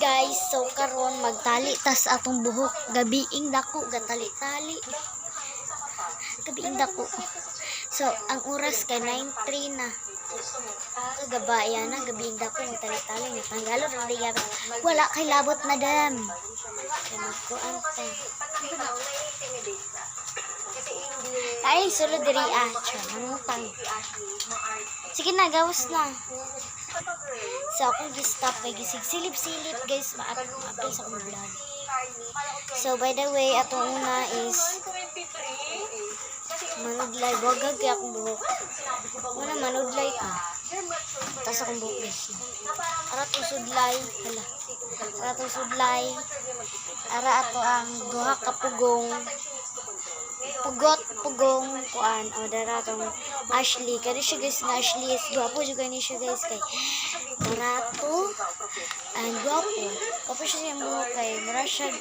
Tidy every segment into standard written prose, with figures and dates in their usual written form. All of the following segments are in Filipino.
guys, so karon magtali tas atong buhok gabiing dako gatali-tali. Gabiing dako. So ang oras kay 9:03 na. So gabaya na gabiing dako magtali-tali ni tanggalo ra diya. Wala kay labot madam. Kay magkuan ta. Ay sulod diri mangutang. Sige na gawas na. So akong gi-stop kay gisig-silip-silip guys ma-upload sa akong vlog. So by the way atong una is manudlay wagag kay akong buhok. Una manudlay ka. Tas akong buhok guys. Ara to sudlay, hala. Ara to sudlay. Ara ato ang duha ka pugong. Pugong kuan o dara tong Ashley kani siya guys nga Ashley is gwapo juga ni siya guys kay barato and gwapo siya yung buhok kay mura siya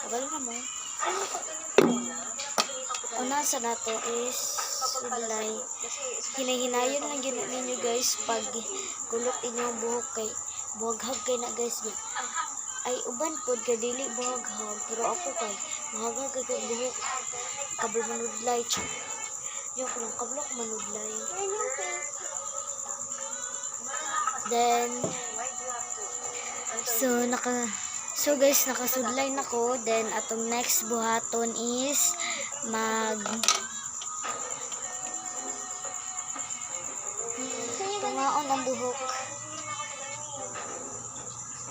kabalo na mo una sa nato is sudlay hinahinayon lang gina ninyo guys pag kulot inyong buhok kay buhaghag kay na guys ay uban pod kay dili buhaghag pero ako kay buhaghag kay buhok kabel manudlay yung kulang kablok manudlay then so guys nakasudlay nako then atong next buhaton is tungaon ang buhok.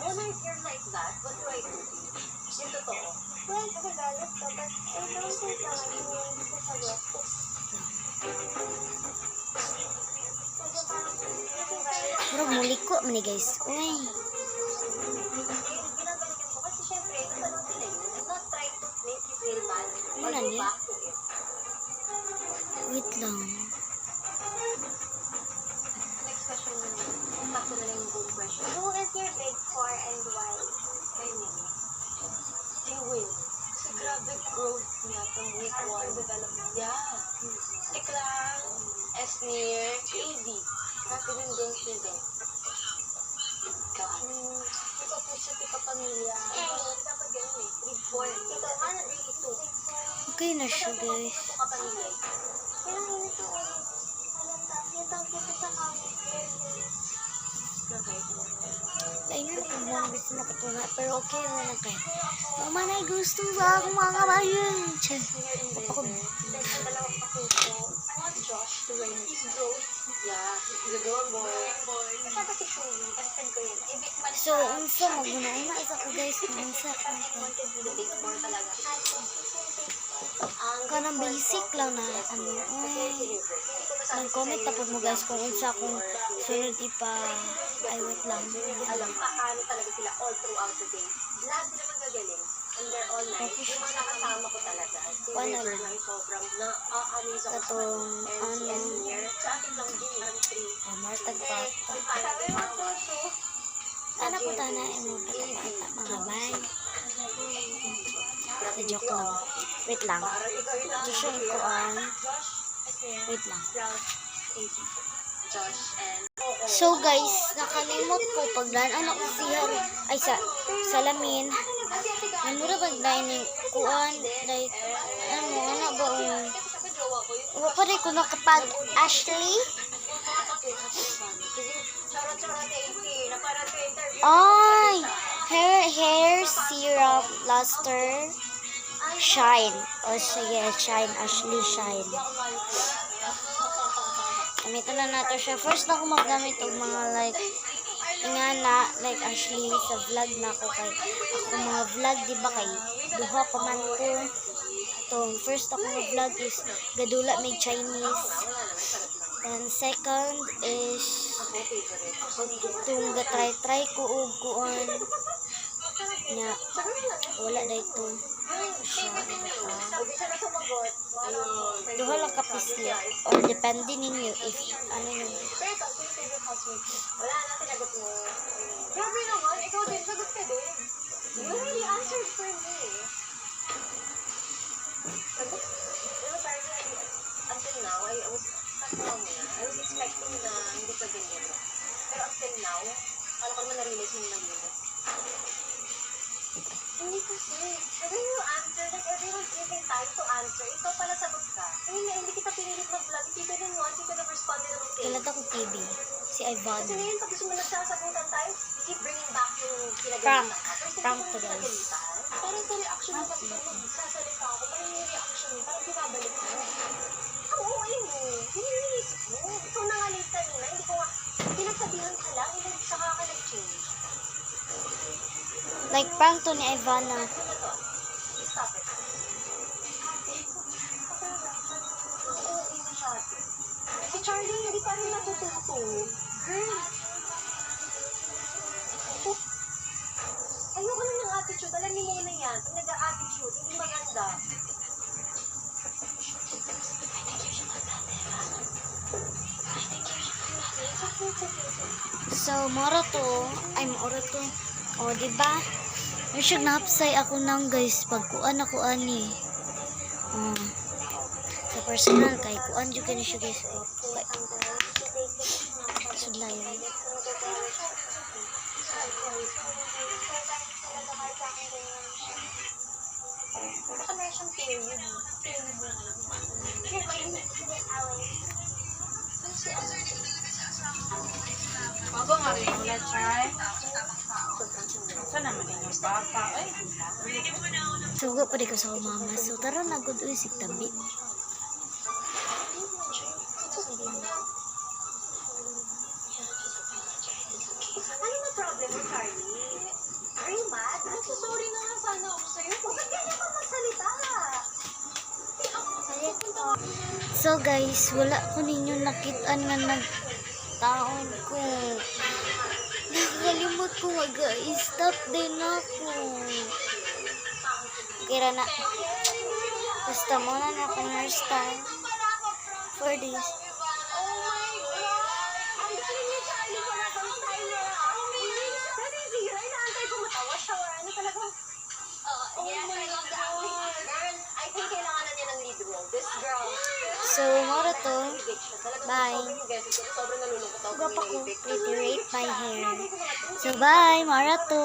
When I feel like that, what do I do? Yung totoo. Well, nagagalit ka, but I don't think naman yung sagot. Bro, muliko man ni guys. Uy. Ginagalitan ko kasi syempre, natanong sila yun. I'm not trying to make you feel bad. Wala Or go niya. back to it. Wait lang. Next question naman. Back to na lang yung good question. Who is your big four and why? Kay Mimi. Si Will. Kasi grabe growth niya from week 1 development. Yeah. Tiklang, Esnir, AB. Grabe din growth niya din. Ito po siya, tika pamilya. Dapat ganun eh. Big four. Ito, ano, really two. Okay na siya guys. Ito ka pamilya eh. Kailangan ito ulit. Halata. Yatang kita sa kami. Okay. Ayun na lang gusto na katunga. Pero okay na lang kayo. Mama na gusto sa akong mga kabayan. Ako. Then, ang dalawang kapuso, I want Josh to learn his growth. Yeah, he's a girl boy. Kasama si Shuli, best friend ko yun. So, unsa maguna na isa ko guys. Unsa ko. Wanted to the big four talaga. Kanang basic lang na ano. Nag-comment tapos mo guys kung unsa kung sunod ipa ay wait lang. Alam paano talaga sila all throughout the day. Lahat sila magagaling. And they're all nice. Yung mga nakasama ko talaga. Si River lang sobrang na-amaze ako sa and si Esnier. Sa ating lang din yung 3. Martag pata. Sabi mo po to. Sana po na mo pata mga bay. Sa joke lang. Wait lang. Ito siya yung kuan. Wait lang. Josh and So guys, nakalimot ko pagdaan anak ko siya ay sa salamin. Namura pagdaan ni kuan like ano ba wa pa rin ko nakapag Ashley. Ay, hair serum luster shine. O sige, shine Ashley shine. Gamitan na nato siya. First na ako maggamit og mga like ingana like Ashley sa vlog na ako kay ako mga vlog di ba kay duha pa man ko tong first ako nga vlog is gadula may Chinese and second is itong gatry ko og kuon nya wala dayto duha lang kapislit or depende ninyo if ano yun. wala na tinagot mo. Grabe naman, ikaw din, sagot ka din. You really answered for me. Sagot, until now, I was expecting na hindi pa ganyan. Pero until now, alam ko naman na-realize mo na yun. kasi. The way you answer, like everyone's giving time to answer. Ikaw pala sagot ka. Ayun nga, hindi kita pinilit mag-vlog. If you didn't want, you could have responded ng okay. Kilala ko TV. Si Ivan. Kasi ngayon, pag gusto mo nagsasagutan tayo, you keep bringing back yung Prank. pinagalitan ka. First, Prank hindi to ko guys. pinagalitan. Parang sa reaction mo, pag magsasalita ako, parang yung reaction mo, parang binabalik mo. Ang OA mo, yun yung iniisip mo. Ikaw na nga late kanina, hindi ko nga, pinagsabihan ka lang, hindi saka ka nag-change. Like prank to ni Ivana. Ano to? Stop it. Ang OA masyado. Si Charlie, hindi pa rin natututo. Girl, ayoko na ng attitude. Alam niyo muna yan. Pag nag-attitude, hindi maganda. So, moro to. Ay, moro to. O, diba? May siyang nahapsay ako nang guys. Pag kuan ako ani. Sa personal, kay kuan dyan ka na siya guys. Sudlayan. Baka meron siyang period. Bago nga rin yung lachay. Saan naman din yung bata? Ay, Sugo pa di ko sa mama. So, tara na good uy, sig tabi. Ano na problem mo, Charlie? Are you mad? Nagsasorry na nga sana ako sa'yo. Bakit ganyan ka magsalita? So guys, wala ko ninyo nakitaan nga nagtaon ko. Nakalimot ko nga guys. Stop din ako. Kira na. Basta mo na akong hairstyle for this. Oh my God! Ang galing niya, Charlie, para bang style na. Kasi zira, inaantay ko matawa siya. Ano talagang... Oh my God! Girl, I think kailangan na niya ng lead role. This girl. So, moro to. Bye. Sobrang nalulungkot ako. Gapa ko. Reiterate my hair. So, bye. Moro to.